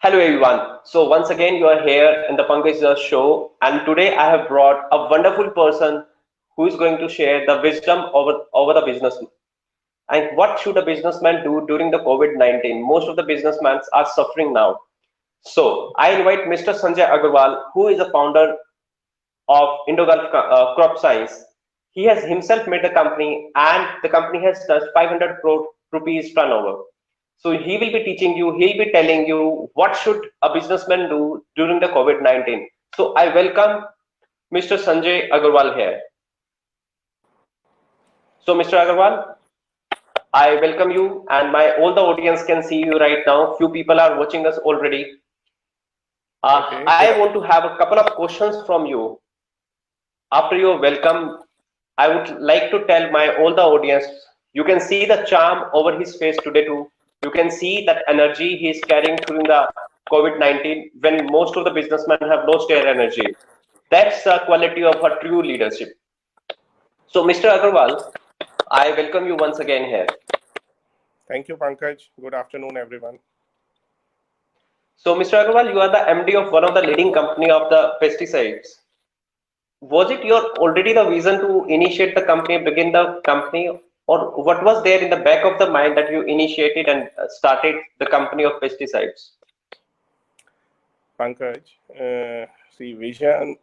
Hello everyone. So once again you are here in the Pankaj show, and today I have brought a wonderful person who is going to share the wisdom over the business. And what should a businessman do during the COVID-19? Most of the businessmen are suffering now. So I invite Mr. Sanjay Aggarwal, who is a founder of Indogulf Crop Science. He has himself made the company, and the company has touched 500 crore rupees turnover. So he will be teaching you, he'll be telling you what should a businessman do during the COVID-19. So I welcome Mr. Sanjay Aggarwal here. So Mr. Aggarwal, I welcome you, and my all the audience can see you right now. Few people are watching us already. Okay, good. I want to have a couple of questions from you. After your welcome, I would like to tell my all the audience, you can see the charm over his face today too. You can see that energy he is carrying during the COVID-19 when most of the businessmen have lost their energy. That's the quality of a true leadership. So, Mr. Agarwal, I welcome you once again here. Thank you, Pankaj. Good afternoon, everyone. So, Mr. Agarwal, you are the MD of one of the leading company of the pesticides. Was it your already the vision to initiate the company, begin the company, or what was there in the back of the mind that you initiated and started the company of pesticides? Pankaj, see, vision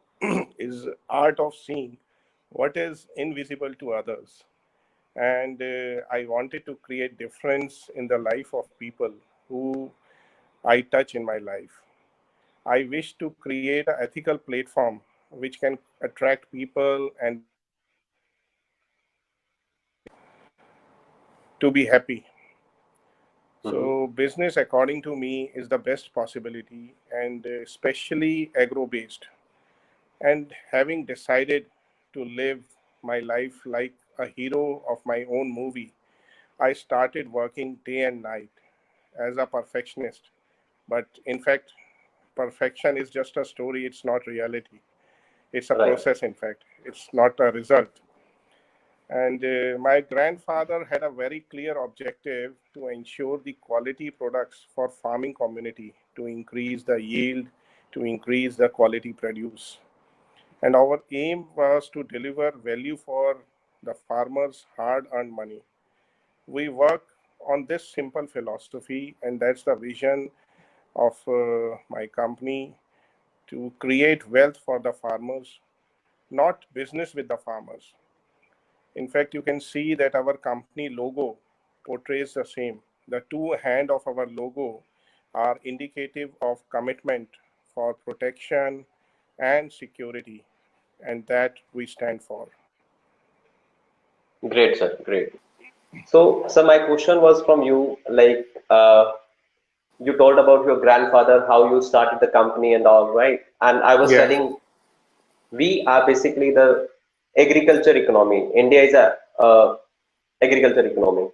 is art of seeing what is invisible to others. And I wanted to create difference in the life of people who I touch in my life. I wish to create an ethical platform which can attract people and to be happy. Mhm. So business, according to me, is the best possibility, and especially agro-based. And having decided to live my life like a hero of my own movie, I started working day and night as a perfectionist. But in fact, perfection is just a story, it's not reality. It's a Right. process, in fact, it's not a result. And my grandfather had a very clear objective to ensure the quality products for farming community, to increase the yield, to increase the quality produce. And our aim was to deliver value for the farmers' hard earned money. We work on this simple philosophy, and that's the vision of my company, to create wealth for the farmers, not business with the farmers. In fact, you can see that our company logo portrays the same. The two hand of our logo are indicative of commitment for protection and security, and that we stand for. Great, sir. Great. So my question was from you, like you told about your grandfather, how you started the company and all, right? And I was Yeah, telling we are basically the agriculture economy. India is a agriculture economy.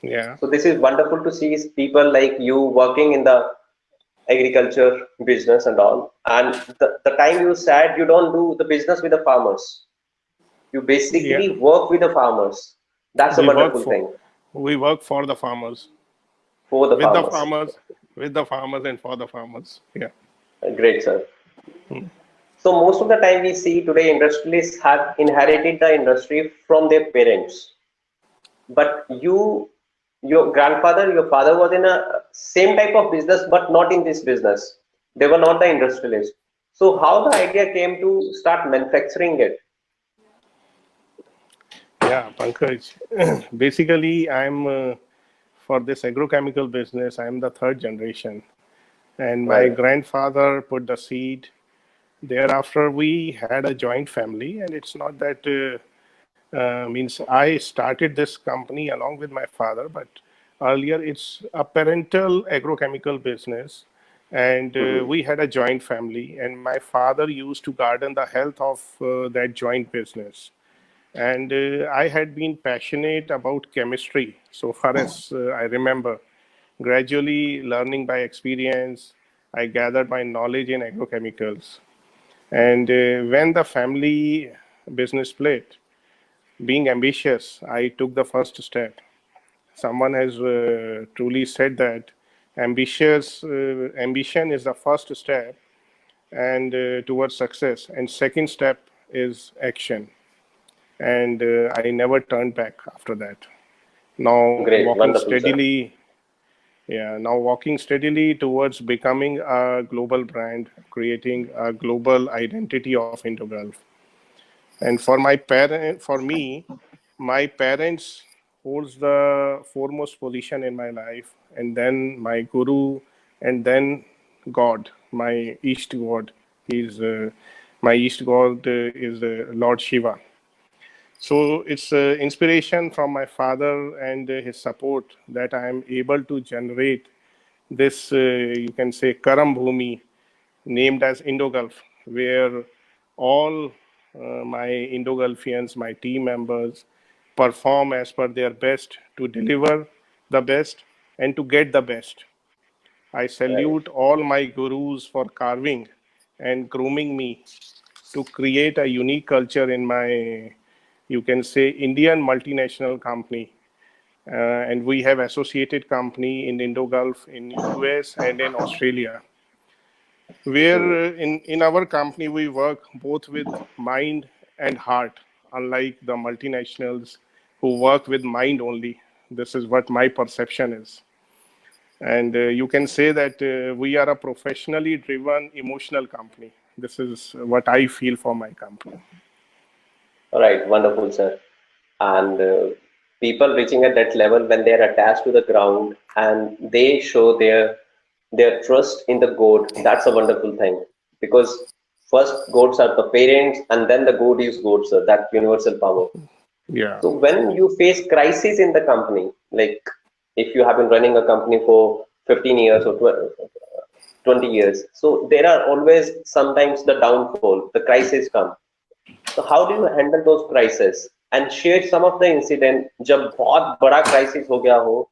yeah, So this is wonderful to see people like you working in the agriculture business and all. And the time you said you don't do the business with the farmers, you yeah. basically work with the farmers. That's a We work wonderful for thing we work for the farmers, for the with the farmers. farmers, with the farmers, and for the farmers. Yeah. Great, sir. So most of the time we see today industrialists have inherited the industry from their parents. But your grandfather, your father was in a same type of business, but not in this business. They were not the industrialists. So how the idea came to start manufacturing it? Yeah, Pankaj. Basically, I'm for this agrochemical business. I'm the third generation, and my Right. grandfather put the seed. Thereafter, we had a joint family, and it's not that means I started this company along with my father, but earlier it's a parental agrochemical business, and Hmm. we had a joint family, and my father used to garden the health of that joint business. And I had been passionate about chemistry so far as I remember. Gradually learning by experience, I gathered my knowledge in agrochemicals. And when the family business split, being ambitious, I took the first step. Someone has truly said that Ambition is the first step and towards success, and second step is action. And I never turned back after that. Now Great, wonderful, sir. now walking steadily towards becoming a global brand, creating a global identity of Indogulf. And for me, my parents holds the foremost position in my life, and then my guru, and then God, my East God. He's my East God is Lord Shiva. So it's inspiration from my father and his support that I am able to generate this, you can say, Karam Bhumi, named as Indo-Gulf, where all my Indo-Gulfians, my team members, perform as per their best to deliver the best and to get the best. I Right, salute all my gurus for carving and grooming me to create a unique culture in my, you can say, Indian multinational company. And we have associated company in Indo-Gulf, in US, and in Australia, true. where in our company we work both with mind and heart, unlike the multinationals who work with mind only. This is what my perception is. And you can say that we are a professionally driven emotional company. This is what I feel for my company. All right, wonderful, sir. And people reaching at that level when they are attached to the ground and they show their trust in the goat, that's a wonderful thing. Because first goats are the parents, and then the goat is goat, sir. That universal power. Yeah. So when you face crisis in the company, like if you have been running a company for 15 years or 20 years, so there are always sometimes the downfall, the crisis come. So how do you handle those crises? And share some of the incident जब बहुत बड़ा crisis हो गया हो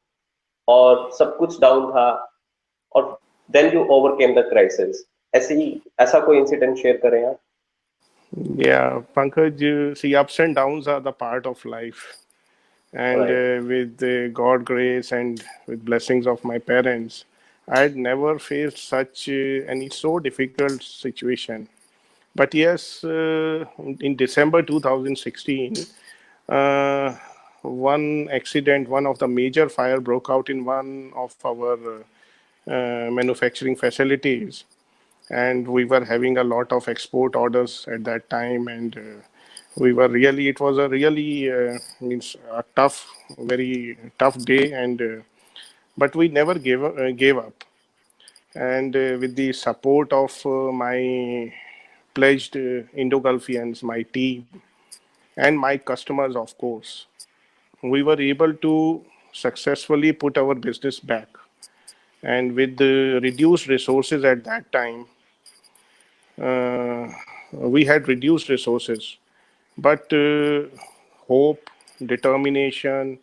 और सब कुछ down था और then you overcame the crisis. ऐसी ऐसा कोई incident share करें आप? Yeah, Pankaj, see, ups and downs are the part of life. And Right, with God grace and with blessings of my parents, I had never faced such any so difficult situation. But yes, in December 2016, uh, one accident, one of the major fire broke out in one of our manufacturing facilities, and we were having a lot of export orders at that time, and we were really, it was a really means a tough, very tough day, and but we never gave up. And with the support of my pledged Indo-Gulfians, my team, and my customers, of course, we were able to successfully put our business back. And with the reduced resources at that time, uh, we had reduced resources, but hope, determination,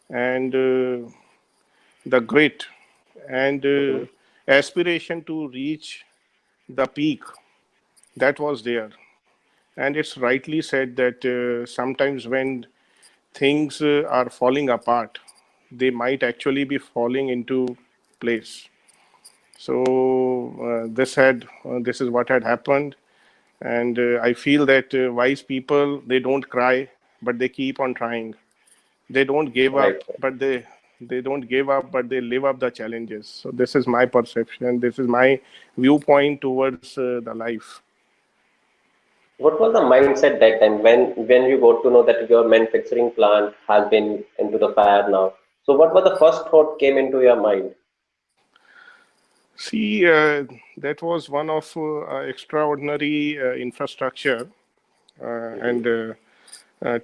and the grit and mhm, aspiration to reach the peak, that was there. And it's rightly said that sometimes when things are falling apart, they might actually be falling into place. So this is what had happened, and I feel that wise people, they don't cry, but they keep on trying. They don't give right. up, but they don't give up, but they live up the challenges. So this is my perception. This is my viewpoint towards the life. What was the mindset that time when you got to know that your manufacturing plant has been into the fire now? So what was the first thought came into your mind? See, that was one of extraordinary infrastructure, and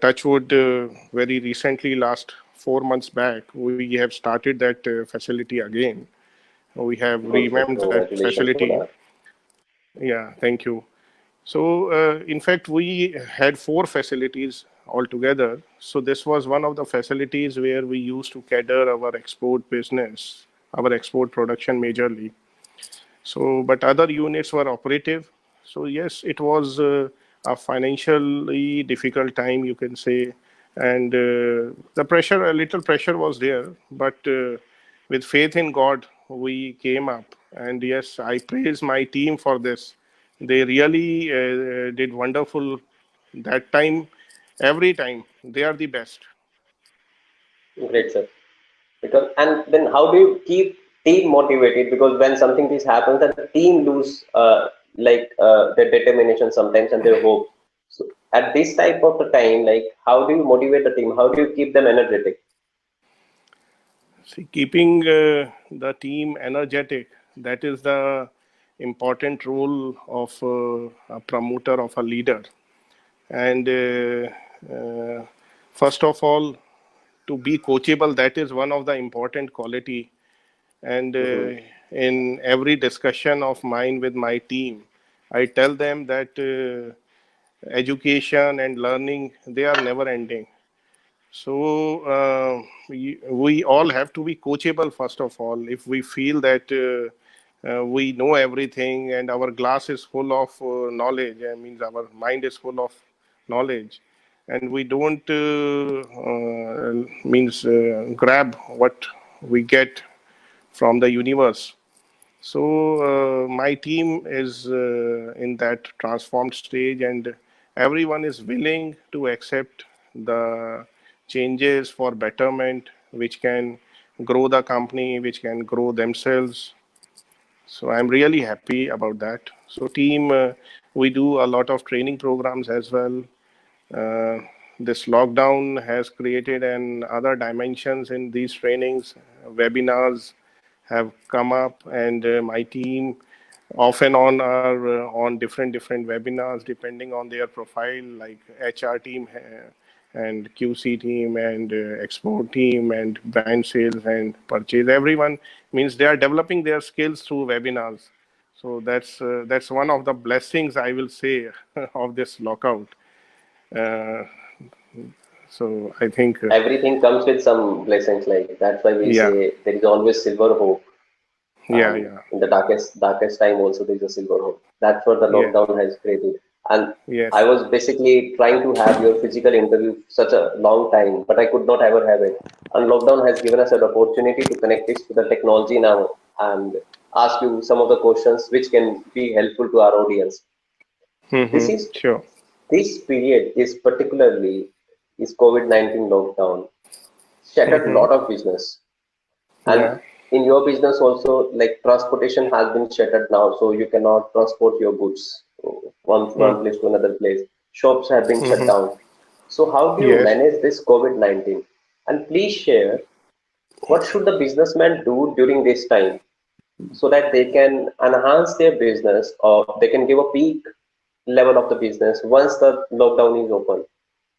Touchwood, very recently, last 4 months back, we have started that facility again. We have Good, sir. revamped that Congratulations for facility. that. Yeah, thank you. So, in fact, we had four facilities altogether. So, this was one of the facilities where we used to cater our export business, our export production majorly. So, but other units were operative. So, yes, it was a financially difficult time, you can say. And the pressure, a little pressure was there. But with faith in God, we came up. And yes, I praise my team for this. They really did wonderful that time. Every time they are the best. Great, sir. Because and then how do you keep team motivated? Because when something this happens, the team lose their determination sometimes and their hope. So at this type of the time, like how do you motivate the team? How do you keep them energetic? See, keeping the team energetic, that is the important role of a promoter, of a leader. And first of all, to be coachable, that is one of the important quality. And Hmm. in every discussion of mine with my team, I tell them that education and learning, they are never ending. So we all have to be coachable first of all. If we feel that we know everything and our glass is full of knowledge, I mean our mind is full of knowledge, and we don't means grab what we get from the universe. So my team is in that transformed stage, and everyone is willing to accept the changes for betterment, which can grow the company, which can grow themselves. So I'm really happy about that. So team, we do a lot of training programs as well. Uh, this lockdown has created an other dimensions in these trainings. Webinars have come up, and my team off and on are on different webinars depending on their profile, like HR team and QC team and export team and brand sales and purchase. Everyone means they are developing their skills through webinars. So that's one of the blessings, I will say, of this lockout. Uh, so I think, Everything comes with some blessings. Like that's why we yeah, say there is always silver hope, yeah, and yeah, in the darkest time also there is a silver hope. That's what the yeah, lockdown has created. And I yes. was basically trying to have your physical interview such a long time, but I could not ever have it. And lockdown has given us an opportunity to connect this to the technology now and ask you some of the questions which can be helpful to our audience. This is Sure. this period is particularly is COVID-19 lockdown shattered a lot of business. And Yeah. in your business also, like transportation has been shuttered now, so you cannot transport your goods one place to another place. Shops have been shut down. So how do you Yes. manage this COVID-19? And please share what should the businessman do during this time so that they can enhance their business or they can give a peak level of the business once the lockdown is open.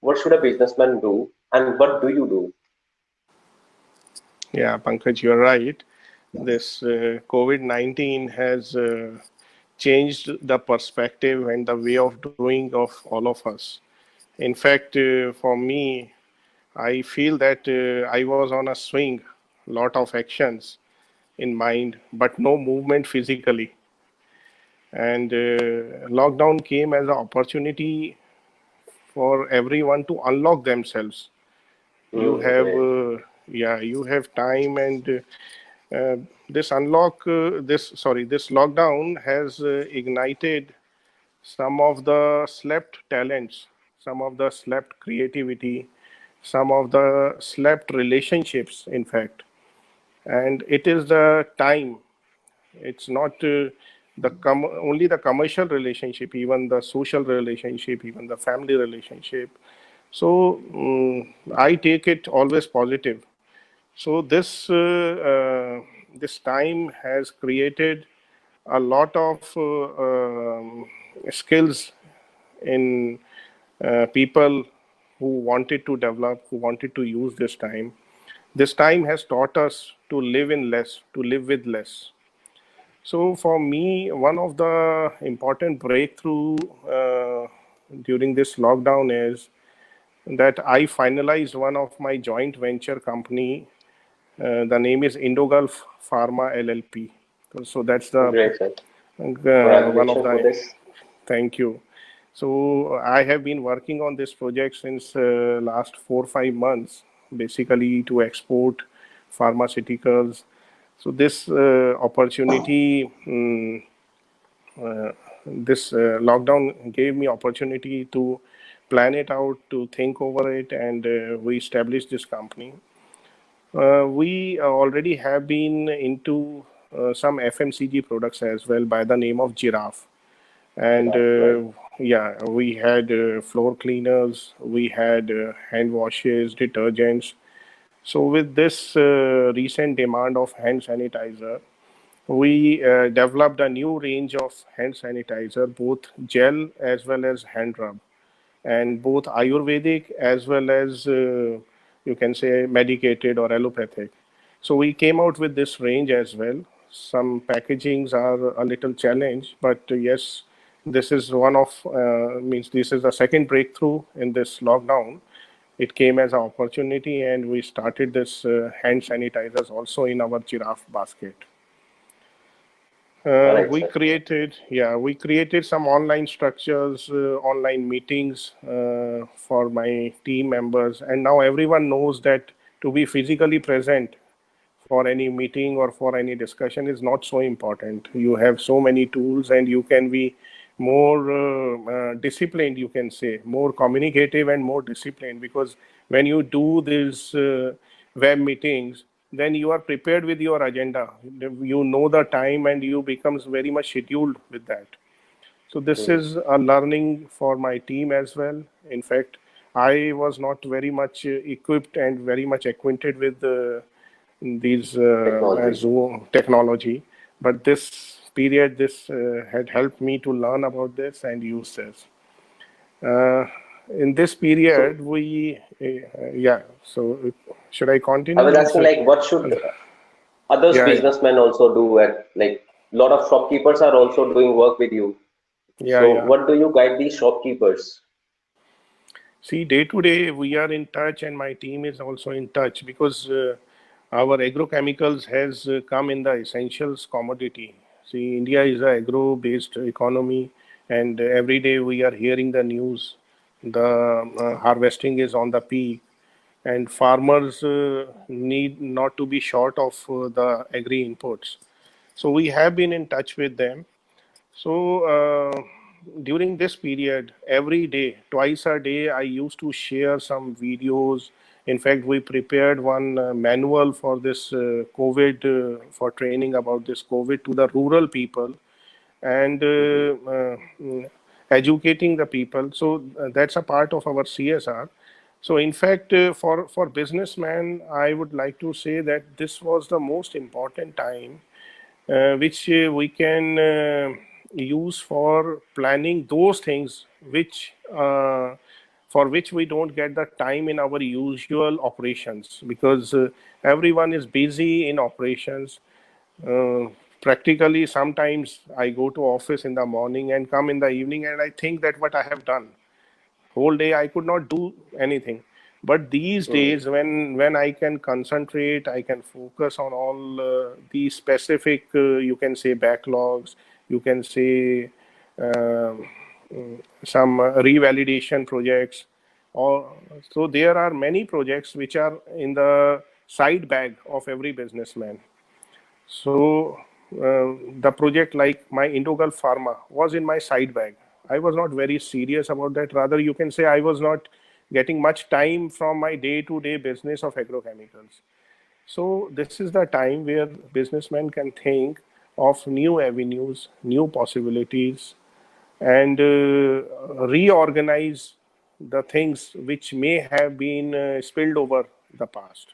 What should a businessman do and what do you do? Yeah, Pankaj, you're right. This COVID-19 has changed the perspective and the way of doing of all of us. In fact, for me, I feel that I was on a swing, lot of actions in mind, but no movement physically. And lockdown came as an opportunity for everyone to unlock themselves. You have, Great. yeah, you have time, and this this lockdown has ignited some of the slept talents, some of the slept creativity, some of the slept relationships, in fact. And it is the time. It's not only the commercial relationship, even the social relationship, even the family relationship. So I take it always positive. So this time has created a lot of skills in people who wanted to develop, who wanted to use this time. This time has taught us to live in less, to live with less. So for me, one of the important breakthrough during this lockdown is that I finalized one of my joint venture company. The name is Indogulf Pharma LLP. So that's the Great, sir. one of Congratulations for the. this. Thank you. So I have been working on this project since last 4 5 months, basically to export pharmaceuticals So this opportunity, uh, this lockdown gave me opportunity to plan it out, to think over it, and we established this company. We already have been into some FMCG products as well by the name of Giraffe. And Giraffe, right? yeah, we had floor cleaners, we had hand washes, detergents. So with this recent demand of hand sanitizer, we developed a new range of hand sanitizer, both gel as well as hand rub, and both Ayurvedic as well as you can say medicated or allopathic. So we came out with this range as well. Some packagings are a little challenge, but yes, this is one of means this is the second breakthrough in this lockdown. It came as an opportunity, and we started this hand sanitizers also in our giraffe basket. Correct, We sir. created, yeah, we created some online structures, online meetings for my team members, and now everyone knows that to be physically present for any meeting or for any discussion is not so important. You have so many tools, and you can be more disciplined, you can say, more communicative and more disciplined, because when you do these web meetings, then you are prepared with your agenda. You know the time, and you becomes very much scheduled with that. So this Hmm. is a learning for my team as well. In fact, I was not very much equipped and very much acquainted with these Technology. Zoom technology, but this period, this had helped me to learn about this and use this. Uh, in this So period, we yeah. So should I I continue? was Means asking like what should others yeah, yeah, businessmen also do at like a lot of shopkeepers are also doing work with you. yeah, So yeah. what do you guide these shopkeepers? See, day to day, we are in touch, and my team is also in touch, because our agrochemicals has come in the essentials commodity. See, India is a agro-based economy, and every day we are hearing the news. The harvesting is on the peak, and farmers need not to be short of the agri inputs. So we have been in touch with them. So during this period, every day, twice a day, I used to share some videos. In fact, we prepared one manual for this COVID, for training about this COVID to the rural people, and Hmm. educating the people. So that's a part of our CSR. So in fact, for businessmen, I would like to say that this was the most important time which we can use for planning those things which for which we don't get the time in our usual operations, because everyone is busy in operations. uh, Practically, sometimes I go to office in the morning and come in the evening, and I think that what I have done whole day I could not do anything. But these Hmm. days, when I can concentrate, I can focus on all these specific, you can say, backlogs, you can say, um, some revalidation projects, or so there are many projects which are in the side bag of every businessman. So the project like my Indogulf Pharma was in my side bag. I was not very serious about that. Rather, you can say I was not getting much time from my day-to-day business of agrochemicals. So this is the time where businessmen can think of new avenues, new possibilities, and reorganize the things which may have been spilled over the past.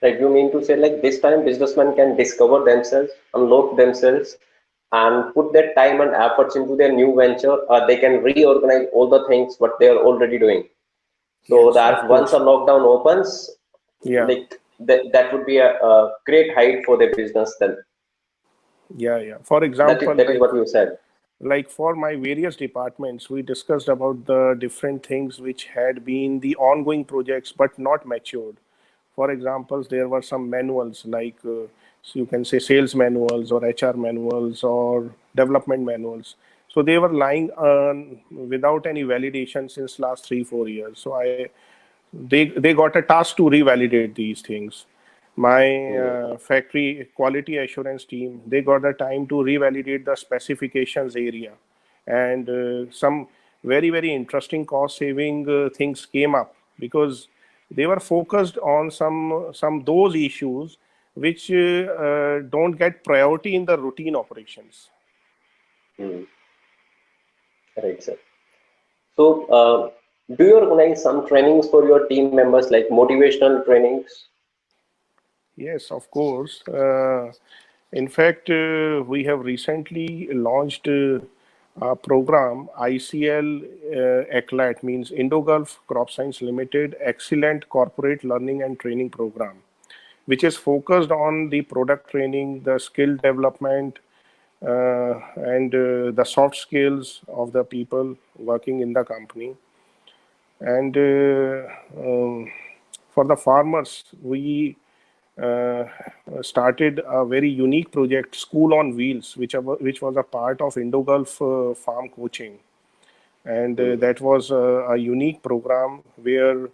Like you mean to say like this time businessmen can discover themselves, unlock themselves, and put their time and efforts into their new venture, or they can reorganize all the things what they are already doing. So Yes, of that once a course. lockdown opens, Yeah. like that would be a great height for their business then. Yeah, yeah. For That is example, that is what you said. like for my various departments, we discussed about the different things which had been the ongoing projects but not matured. For examples, there were some manuals like so you can say sales manuals or HR manuals or development manuals. So they were lying without any validation since last 3 4 years. So they got a task to revalidate these things. My Mm, factory quality assurance team, they got the time to revalidate the specifications area, and some very interesting cost saving things came up because they were focused on some those issues which don't get priority in the routine operations. mm. Right, sir. So, do you organize some trainings for your team members, like motivational trainings? Yes, of course. In fact, we have recently launched a program, ICL ECLAT, means Indo-Gulf Crop Science Limited Excellent Corporate Learning and Training Program, which is focused on the product training, the skill development, and the soft skills of the people working in the company. And for the farmers, we uh, started a very unique project, School on Wheels, which was a part of Indo-Gulf farm coaching. And Mm, that was a unique program where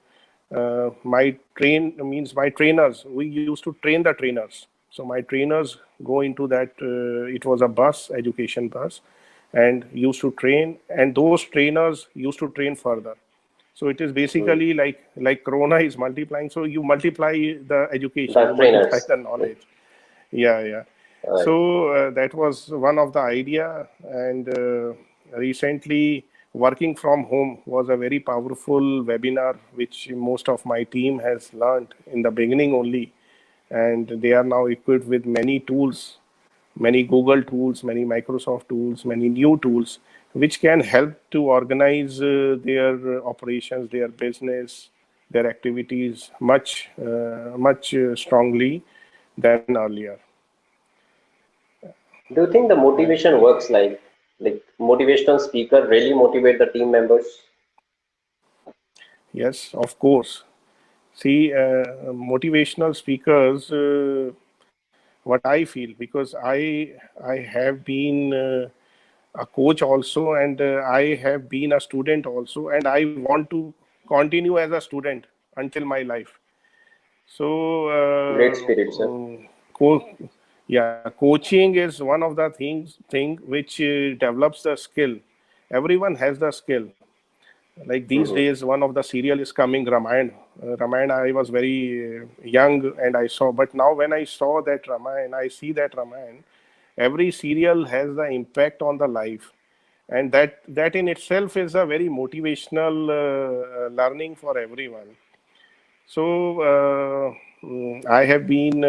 my trainers, we used to train the trainers. So my trainers go into that, it was a bus, education bus, and used to train, and those trainers used to train further. So it is mm. basically like Corona is multiplying. So you multiply the education, The you multiply trainers. the knowledge. Yeah, yeah. Right. So that was one of the idea, and recently working from home was a very powerful webinar, which most of my team has learned in the beginning only, and they are now equipped with many tools, many Google tools, many Microsoft tools, many new tools, which can help to organize their operations, their business, their activities much strongly than earlier. Do you think the And motivation works like motivational speaker really motivate the team members? yes, of course. See, motivational speakers, what I feel, because I have been a coach also, and I have been a student also, and I want to continue as a student until my life. So, Great spirit, sir. yeah, coaching is one of the thing which develops the skill. Everyone has the skill. Like these Hmm. days, one of the serial is coming, Ramayana. Ramayana, I was very young and I saw, but now when I saw that Ramayana, I see that Ramayana, every serial has the impact on the life, and that in itself is a very motivational learning for everyone. So I have been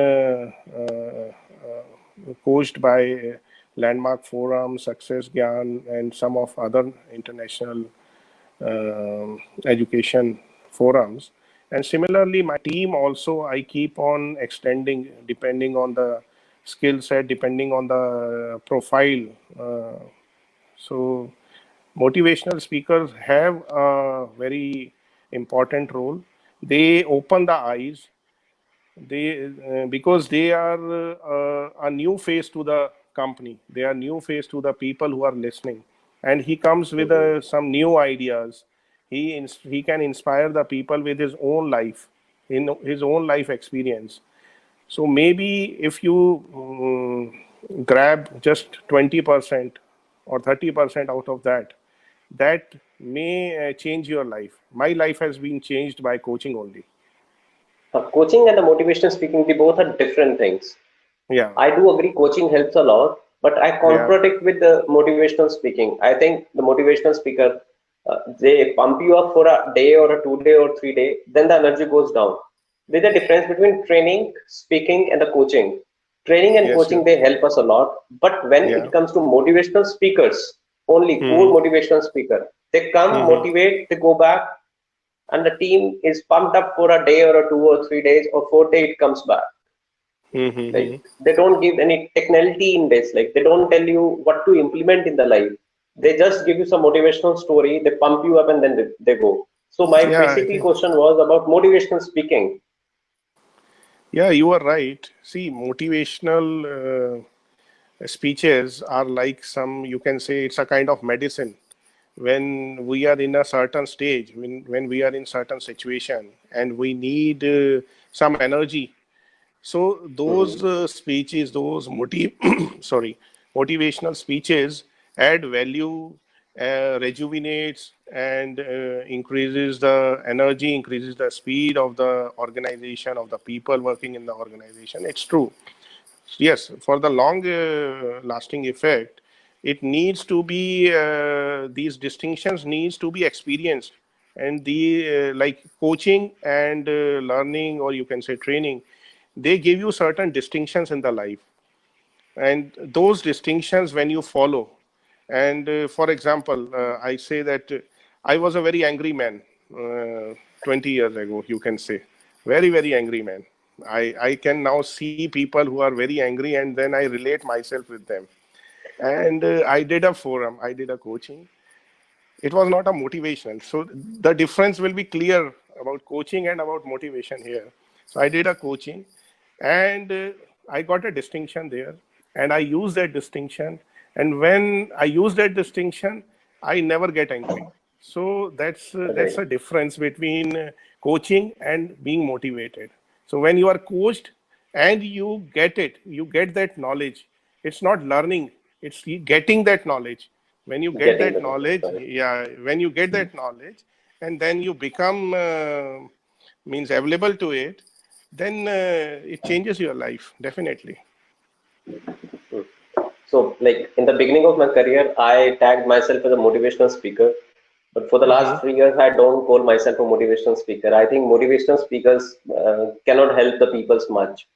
coached by Landmark Forum, Success Gyan, and some of other international education forums. And similarly, my team also, I keep on extending depending on the skill set, depending on the profile. So motivational speakers have a very important role. They open the eyes, they because they are a new face to the company, they are new face to the people who are listening, and he comes with Hmm. some new ideas. He can inspire the people with his own life, in his own life experience. So maybe if you grab just 20% or 30% out of that, that may change your life. My life has been changed by coaching only. Coaching and the motivational speaking, they both are different things. Yeah, I do agree coaching helps a lot, but I yeah. contradict with the motivational speaking. I think the motivational speaker, they pump you up for a day or a 2 day or 3 day, then the energy goes down. There's a difference between training, speaking, and the coaching. Training and Yes, coaching, yes. they help us a lot, but when Yeah. it comes to motivational speakers, only core Mm-hmm. motivational speaker, they come, Mm-hmm. motivate, they go back, and the team is pumped up for a day or a 2 or 3 days or 4 day it comes back. Like Mm-hmm. they don't give any technicality in this. Like they don't tell you what to implement in the life. They just give you some motivational story. They pump you up and then they go. So my Yeah, I basically think. question was about motivational speaking. Yeah, you are right. See, motivational speeches are like some, you can say it's a kind of medicine. When we are in a certain stage, when we are in certain situation and we need some energy, So those speeches, those sorry, motivational speeches add value, rejuvenates, and increases the energy, increases the speed of the organization, of the people working in the organization. It's true. Yes, for the long lasting effect, it needs to be these distinctions needs to be experienced, and the like coaching and learning, or you can say training, they give you certain distinctions in the life, and those distinctions when you follow, and for example, I say that I was a very angry man 20 years ago, you can say, very angry man. I can now see people who are very angry, and then I relate myself with them. And I did a forum, I did a coaching. It was not a motivational, so the difference will be clear about coaching and about motivation here. So I did a coaching, and I got a distinction there, and I use that distinction, and when I use that distinction, I never get angry. So that's Agree. a difference between coaching and being motivated. So when you are coached and you get it, you get that knowledge. It's not learning, it's getting that knowledge. When you get Getting that the knowledge. knowledge, Correct. yeah, when you get that knowledge, and then you become means available to it, then it changes your life definitely. Mm. So, like in the beginning of my career, I tagged myself as a motivational speaker. But for the last Hmm. 3 years, I don't call myself a motivational speaker. I think motivational speakers cannot help the peoples much.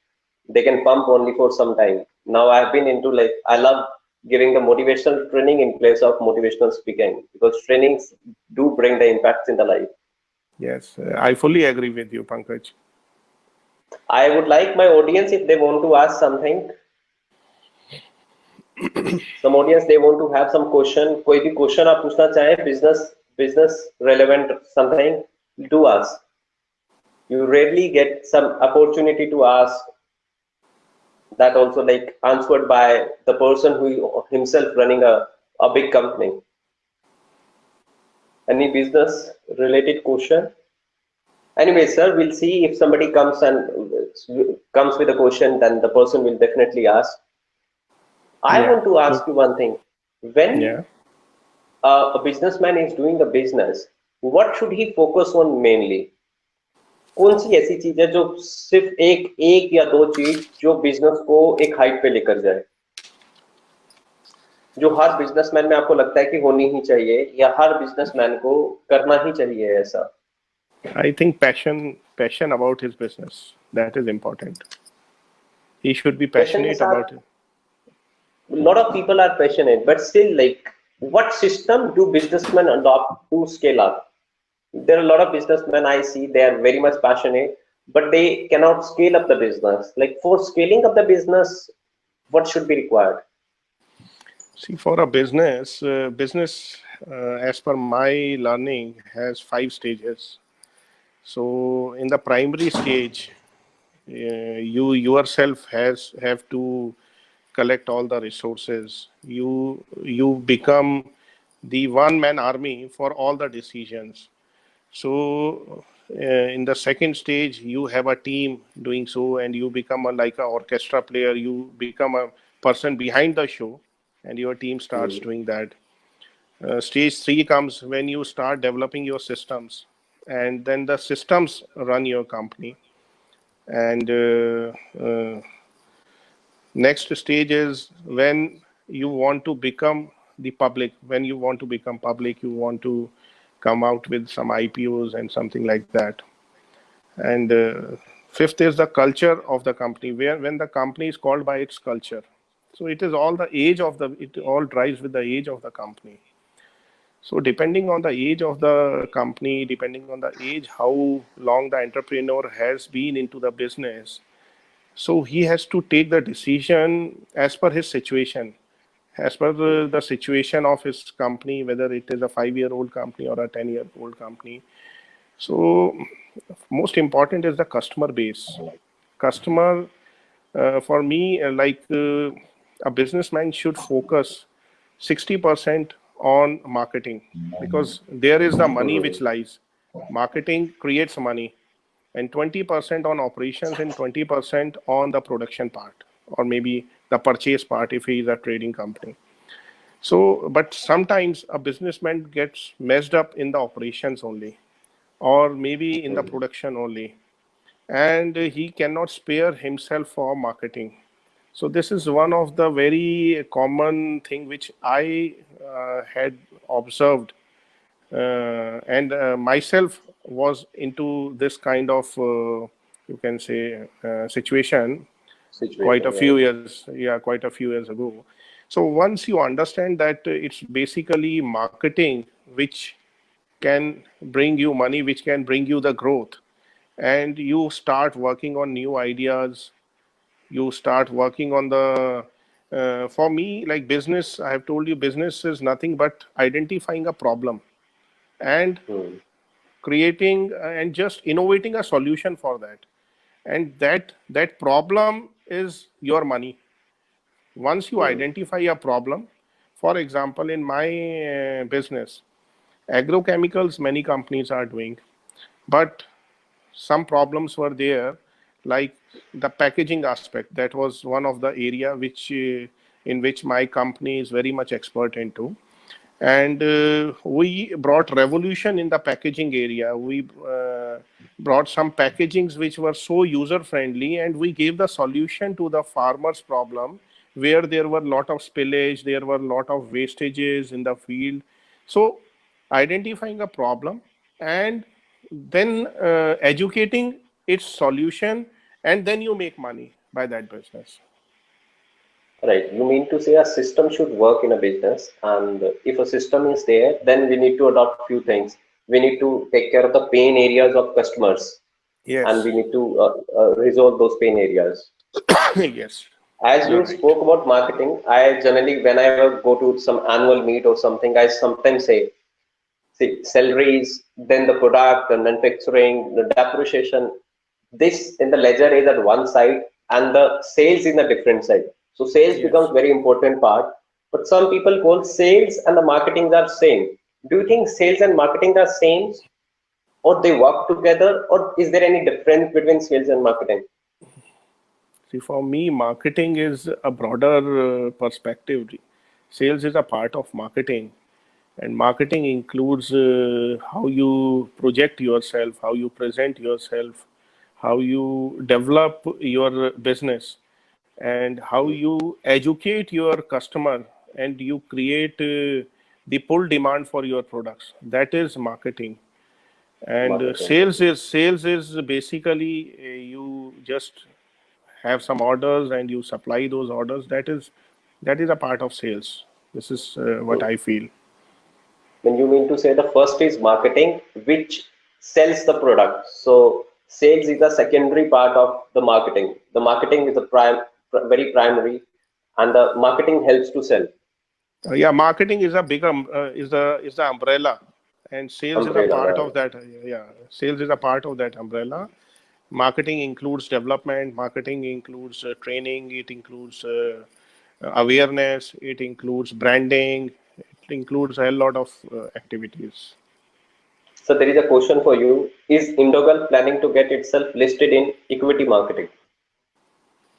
They can pump only for some time. Now I've been into like I love giving the motivational training in place of motivational speaking because trainings do bring the impacts in the life. Yes, I fully agree with you, Pankaj. I would like my audience if they want to ask something, some audience they want to have some question, कोई भी question आप पूछना चाहें business relevant something, do ask. You rarely get some opportunity to ask that also like answered by the person who himself running a big company. Any business related question? Anyway, sir, we'll see if somebody comes and comes with a question, then the person will definitely ask. I Yeah. want to So, ask you one thing. When yeah. a businessman is doing a business, what should he focus on mainly? कौन सी ऐसी चीज है जो सिर्फ एक एक या दो चीज जो बिजनेस को एक हाइट पे लेकर जाए, जो हर बिजनेसमैन में आपको लगता है कि होनी ही चाहिए या हर बिजनेसमैन को करना ही चाहिए ऐसा? I think passion about his business, that is important. He should be passion के passionate साथ about it. a lot of people are passionate, but still, like, what system do businessmen adopt to scale up? There are a lot of businessmen I see, they are very much passionate, but they cannot scale up the business. Like, for scaling up the business, what should be required? See, for a business, as per my learning, has 5 stages. So, in the primary stage, you yourself has have to collect all the resources. You become the one man army for all the decisions. So, in the second stage, you have a team doing so, and you become like a orchestra player. You become a person behind the show, and your team starts Hmm. doing that. Stage three comes when you start developing your systems, and then the systems run your company. And next stage is when you want to become the public. When you want to become public, you want to come out with some IPOs and something like that. And fifth is the culture of the company, where when the company is called by its culture. So it is all the age of the, it all drives with the age of the company. So depending on the age of the company, depending on the age, how long the entrepreneur has been into the business, so he has to take the decision as per his situation, as per the situation of his company, whether it is a 5-year-old company or a 10-year-old company. So most important is the customer base. Customer, for me, a businessman should focus 60% on marketing, because there is the money which lies. Marketing creates money. and 20% on operations and 20% on the production part, or maybe the purchase part if he is a trading company. So, but sometimes a businessman gets messed up in the operations only, or maybe in the production only, and he cannot spare himself for marketing. So this is one of the very common thing which I had observed, and myself was into this kind of you can say situation quite a Situation, few right? years, yeah, quite a few years ago. So once you understand that it's basically marketing which can bring you money, which can bring you the growth, and you start working on new ideas, you start working on the for me, like business, I have told you, business is nothing but identifying a problem and Hmm. creating and just innovating a solution for that, and that problem is your money. Once you Hmm. identify a problem, for example, in my business, agrochemicals many companies are doing, but some problems were there, like the packaging aspect. That was one of the area which in which my company is very much expert into, and we brought revolution in the packaging area. We brought some packagings which were so user friendly, and we gave the solution to the farmers problem, where there were lot of spillage, there were lot of wastages in the field. So identifying a problem and then educating its solution, and then you make money by that business. Right. You mean to say a system should work in a business, and if a system is there, then we need to adopt few things. We need to take care of the pain areas of customers, and Yes. we need to resolve those pain areas. Yes, As you're you right. spoke about marketing, I generally, whenever go to some annual meet or something, I sometimes say, see, salaries, then the product, the manufacturing, the depreciation. This in the ledger is at one side, and the sales in a different side. So sales becomes Yes. very important part. But some people call sales and the marketing are same. Do you think sales and marketing are same, or they work together, or is there any difference between sales and marketing? See, for me, marketing is a broader perspective. Sales is a part of marketing, and marketing includes how you project yourself, how you present yourself, how you develop your business, and how you educate your customer, and you create the pull demand for your products. That is marketing. And Marketing. sales is basically you just have some orders and you supply those orders. That is a part of sales. This is what Hmm. I feel. When you mean to say the first is marketing, which sells the product. So sales is the secondary part of the marketing. The marketing is the very primary, and the marketing helps to sell. Yeah, marketing is a big is the umbrella, and sales is a Umbrella, part of right? that. Yeah, sales is a part of that umbrella. Marketing includes development. Marketing includes training. It includes awareness. It includes branding. It includes a lot of activities. So there is a question for you: is Indogal planning to get itself listed in equity marketing,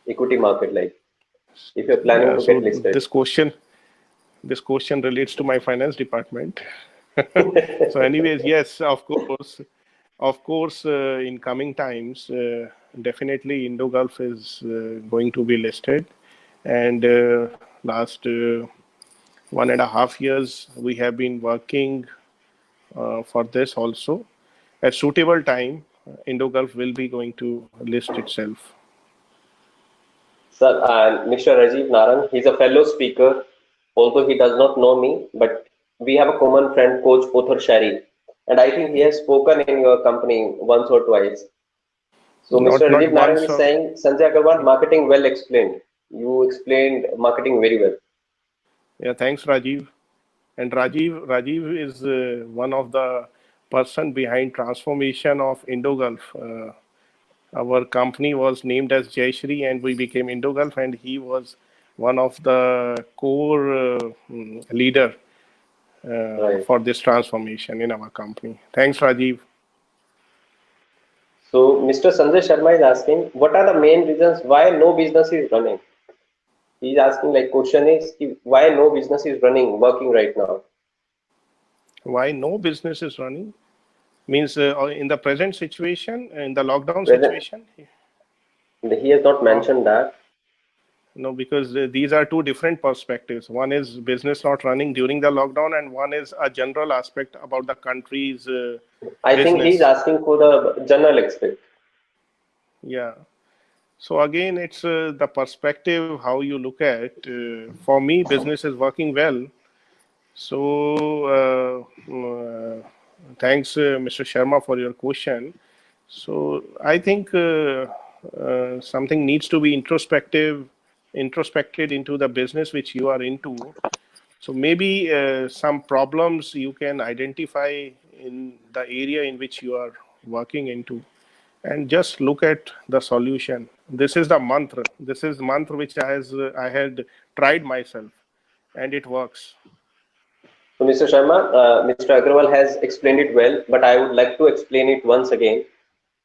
equity market, like if you're planning Yeah. to So get listed? this question relates to my finance department. So, anyways, yes, of course, in coming times, definitely Indogulf is going to be listed, and last 1.5 years we have been working for this also. At suitable time, Indogulf will be going to list itself. Sir, and Mr. Rajiv Narang, he's a fellow speaker, although he does not know me, but we have a common friend, Coach Pothar Shari, and I think he has spoken in your company once or twice. So Mr. Not Rajiv Narang once is or saying, Sanjay Aggarwal, marketing well explained. You explained marketing very well. yeah. Thanks, Rajiv. And Rajiv is one of the person behind transformation of Indogulf. Our company was named as Jayashri, and we became Indogulf, and he was one of the core leader Right. for this transformation in our company. Thanks, Rajiv. So Mr. Sanjay Sharma is asking, what are the main reasons why no business is running? He's asking like question is why no business is running, working right now. Why no business is running? Means in the present situation, in the lockdown Whether situation? he has not Or mentioned that. no, because these are two different perspectives. One is business not running during the lockdown, and one is a general aspect about the country's I think he's business. asking for the general aspect. Yeah. So again, it's the perspective how you look at. For me, business is working well. So thanks, Mr. Sharma, for your question. So I think something needs to be introspected into the business which you are into. So maybe some problems you can identify in the area in which you are working into, and just look at the solution. This is the mantra. This is mantra which I had tried myself, and it works. So Mr. Sharma, Mr. Agrawal has explained it well, but I would like to explain it once again.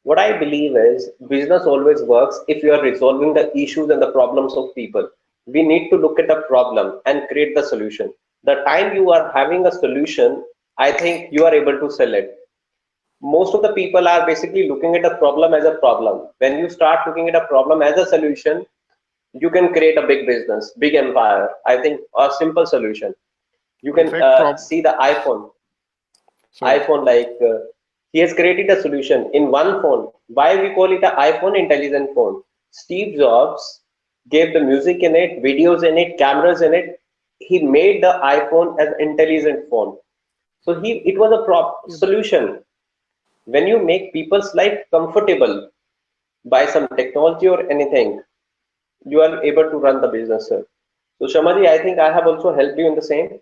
What I believe is business always works if you are resolving the issues and the problems of people. We need to look at the problem and create the solution. The time you are having a solution, I think you are able to sell it. Most of the people are basically looking at a problem as a problem. When you start looking at a problem as a solution, you can create a big business, big empire. I think a simple solution. You In can fact, see the iPhone. sorry. Like he has created a solution in one phone. Why we call it an iPhone intelligent phone? Steve Jobs gave the music in it, videos in it, cameras in it. He made the iPhone as intelligent phone. So it was a solution. When you make people's life comfortable by some technology or anything, you are able to run the business, sir. So Shamaji, I think I have also helped you in the same.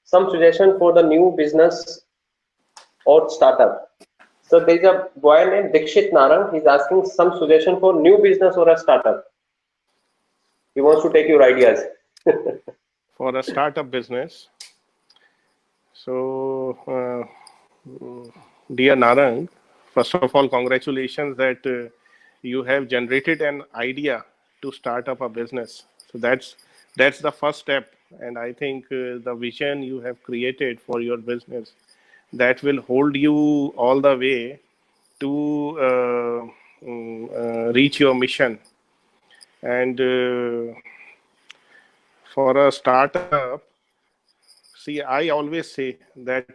Some suggestion for the new business or startup. So there is a boy named Dikshit Narang. He's asking some suggestion for new business or a startup. He wants to take your ideas. For a startup business. So, dear Narang, first of all, congratulations that you have generated an idea to start up a business. So that's the first step, and I think the vision you have created for your business that will hold you all the way to reach your mission. And for a startup, see, I always say that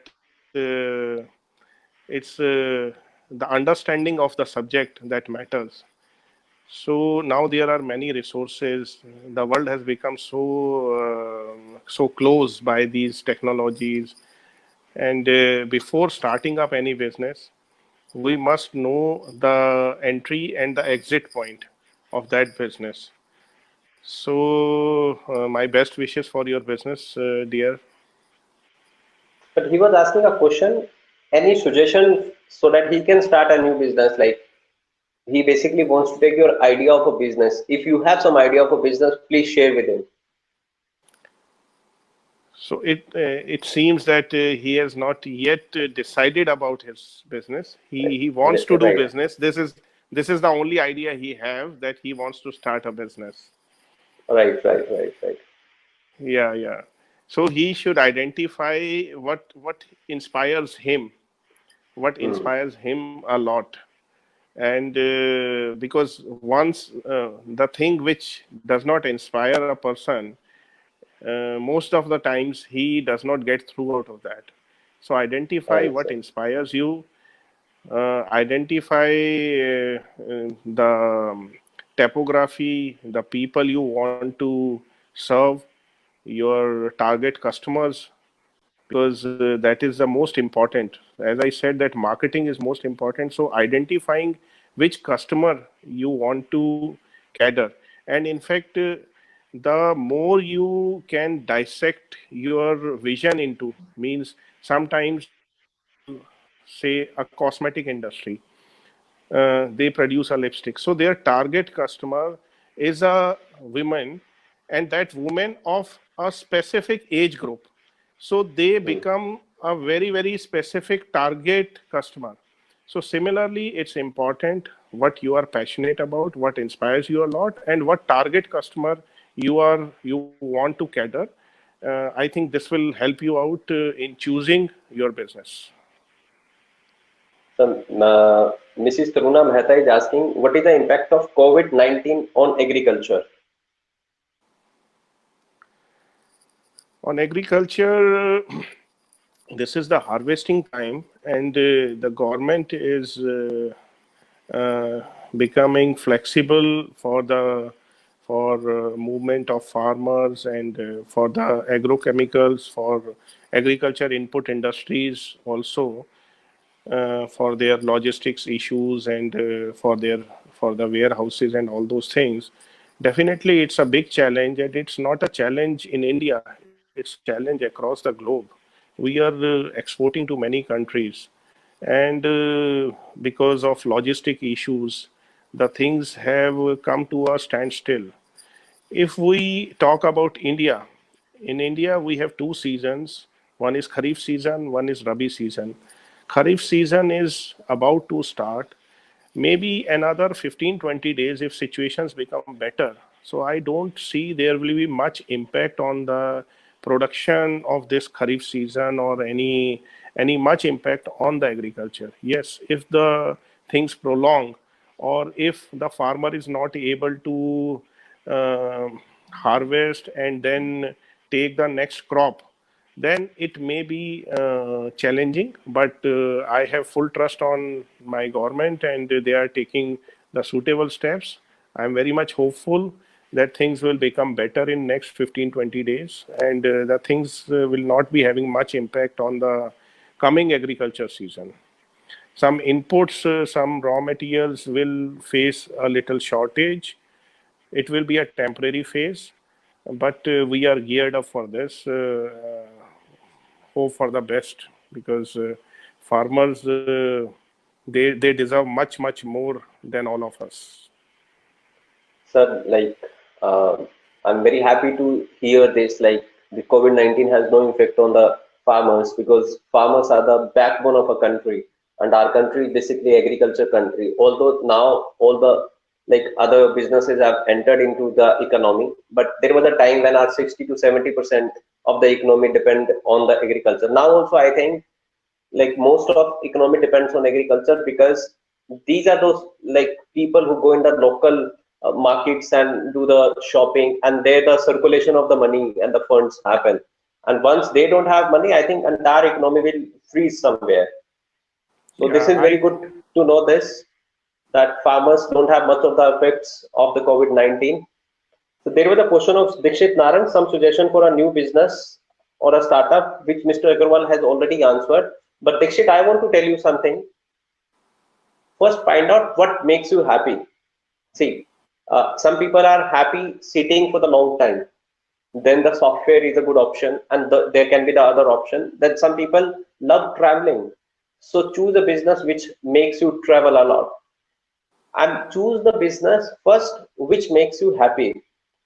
it's the understanding of the subject that matters. So now there are many resources. The world has become so close by these technologies. And before starting up any business, we must know the entry and the exit point of that business. So my best wishes for your business, dear. But he was asking a question. Any suggestion so that he can start a new business? Like he basically wants to take your idea of a business. If you have some idea of a business, please share with him. So it seems that he has not yet decided about his business. He wants to do Right, business. This is the only idea he have, that he wants to start a business. right. Yeah, yeah. So he should identify what inspires him, what Hmm. inspires him a lot. And because once the thing which does not inspire a person, most of the times he does not get through out of that. So identify Right, what sir. inspires you, identify the topography, the people you want to serve, your target customers, because that is the most important. As I said, that marketing is most important. So identifying which customer you want to cater, and in fact, the more you can dissect your vision into, means sometimes say a cosmetic industry, they produce a lipstick. So their target customer is a woman, and that woman of a specific age group. So they Hmm. become a very, very specific target customer. So similarly, it's important what you are passionate about, what inspires you a lot, and what target customer you want to cater. I think this will help you out in choosing your business. So, Mrs. Taruna Mehta is asking, what is the impact of COVID-19 on agriculture? On agriculture, this is the harvesting time, and the government is becoming flexible for movement of farmers and for the agrochemicals for agriculture input industries also for their logistics issues and for the warehouses and all those things. Definitely, it's a big challenge, and it's not a challenge in India. It's a challenge across the globe. We are exporting to many countries, and because of logistic issues, the things have come to a standstill. If we talk about India, in India we have two seasons. One is Kharif season, one is Rabi season. Kharif season is about to start, maybe another 15-20 days if situations become better. So I don't see there will be much impact on the production of this Kharif season or any much impact on the agriculture. Yes, if the things prolong or if the farmer is not able to harvest and then take the next crop, then it may be challenging. But I have full trust on my government, and they are taking the suitable steps. I'm very much hopeful that things will become better in next 15-20 days, and the things will not be having much impact on the coming agriculture season. Some inputs, some raw materials will face a little shortage. It will be a temporary phase, but we are geared up for this. Hope for the best, because farmers they deserve much more than all of us. Sir, like, uh, I'm very happy to hear this. Like, the COVID-19 has no effect on the farmers because farmers are the backbone of a country, and our country is basically agriculture country. Although now all the like other businesses have entered into the economy, but there was a time when our 60 to 70% of the economy depend on the agriculture. Now also, I think like most of economy depends on agriculture because these are those like people who go in the local markets and do the shopping, and there the circulation of the money and the funds happen, and once they don't have money, I think entire economy will freeze somewhere. So this Yeah, is very good to know this, that farmers don't have much of the effects of the COVID-19. So there was a question of Dikshit Naran, some suggestion for a new business or a startup, which Mr. Aggarwal has already answered. But Dikshit, I want to tell you something. First, find out what makes you happy. See, some people are happy sitting for the long time. Then the software is a good option, and there can be the other option. Then some people love traveling. So choose a business which makes you travel a lot, and choose the business first which makes you happy.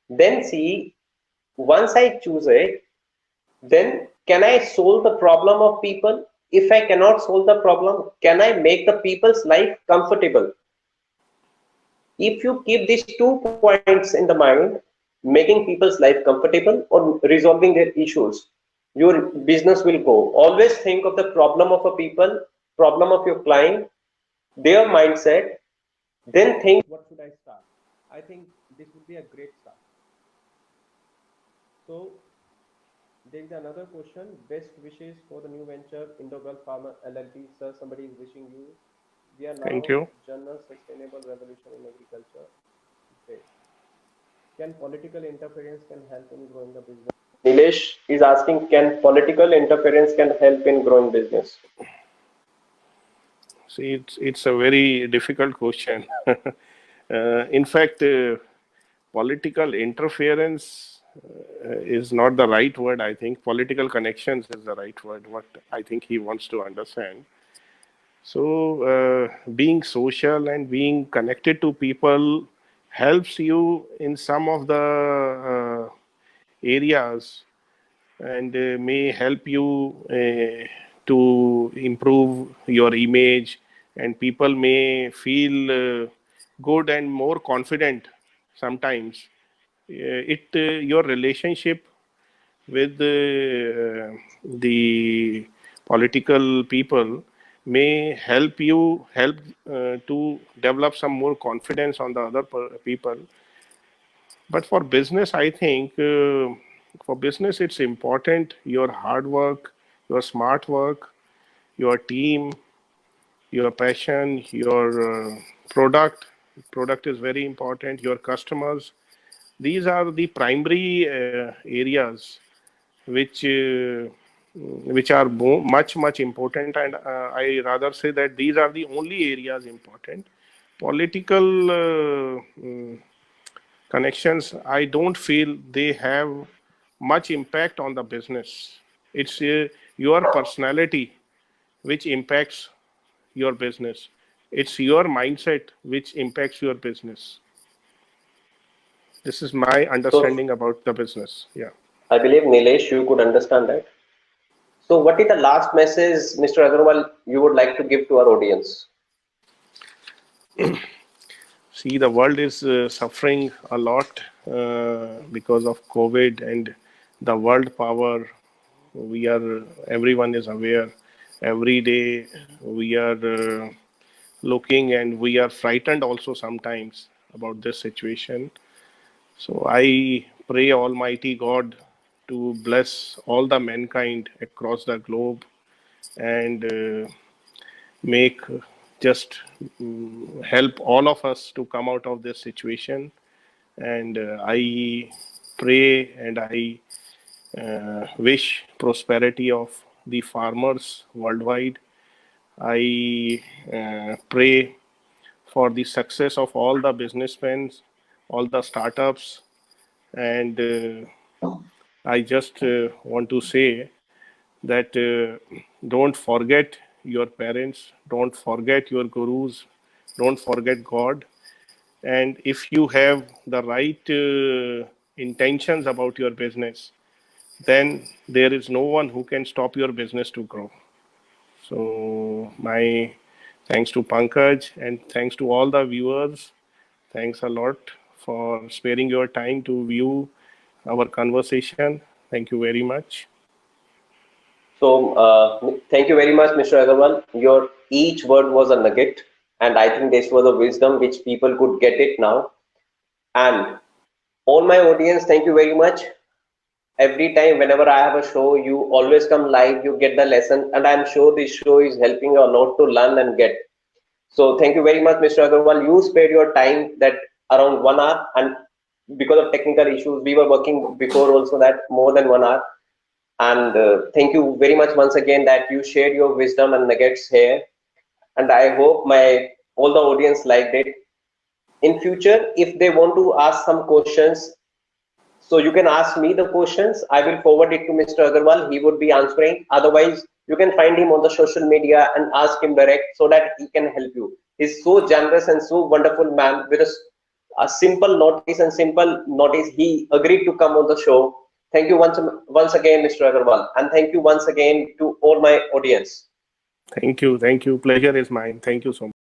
Then see, once I choose it, then can I solve the problem of people? If I cannot solve the problem, can I make the people's life comfortable? If you keep these 2 points in the mind, making people's life comfortable or resolving their issues, your business will go. Always think of the problem of a people, problem of your client, their mindset, then think what should I start. I think this would be a great start. So there is another question. Best wishes for the new venture, Indo Farmer LLP. Sir, somebody is wishing you. We are thank now you. journal sustainable revolution in agriculture. Great. Can political interference can help in growing the business? Nilesh is asking, can political interference can help in growing business? See, it's a very difficult question. In fact, political interference is not the right word. I think political connections is the right word. What I think he wants to understand. So, being social and being connected to people helps you in some of the areas, and may help you to improve your image and people may feel good and more confident sometimes. Your relationship with the political people may help to develop some more confidence on the other people. But for business, I think for business it's important your hard work, your smart work, your team, your passion, your product. Product is very important. Your customers. These are the primary areas which are much important, and I rather say that these are the only areas important. Political connections, I don't feel they have much impact on the business. It's your personality which impacts your business. It's your mindset which impacts your business. This is my So understanding about the business. Yeah. I believe Nilesh, you could understand that. So what is the last message, Mr. Agarwal, you would like to give to our audience? See, the world is suffering a lot because of COVID and the world power. We are, everyone is aware. Every day we are looking and we are frightened also sometimes about this situation. So I pray Almighty God to bless all the mankind across the globe and make just help all of us to come out of this situation. And I pray and I wish prosperity of the farmers worldwide. I pray for the success of all the businessmen, all the startups, and I just want to say that don't forget your parents, don't forget your gurus, don't forget God. And if you have the right intentions about your business, then there is no one who can stop your business to grow. So, my thanks to Pankaj and thanks to all the viewers. Thanks a lot for sparing your time to view our conversation. Thank you very much. So thank you very much, Mr. Agarwal. Your each word was a nugget, and I think this was a wisdom which people could get it now. And all my audience, thank you very much. Every time, whenever I have a show, you always come live, you get the lesson, and I'm sure this show is helping you a lot to learn and get. So thank you very much, Mr. Agarwal. You spared your time that around 1 hour, and because of technical issues, we were working before also that more than 1 hour. And thank you very much once again that you shared your wisdom and nuggets here. And I hope my all the audience liked it. In future, if they want to ask some questions, so you can ask me the questions. I will forward it to Mr. Agarwal. He would be answering. Otherwise, you can find him on the social media and ask him direct so that he can help you. He's so generous and so wonderful man with a simple notice and simple notice. He agreed to come on the show. Thank you once again, Mr. Agarwal, and thank you once again to all my audience. Thank you. Thank you. Pleasure is mine. Thank you so much.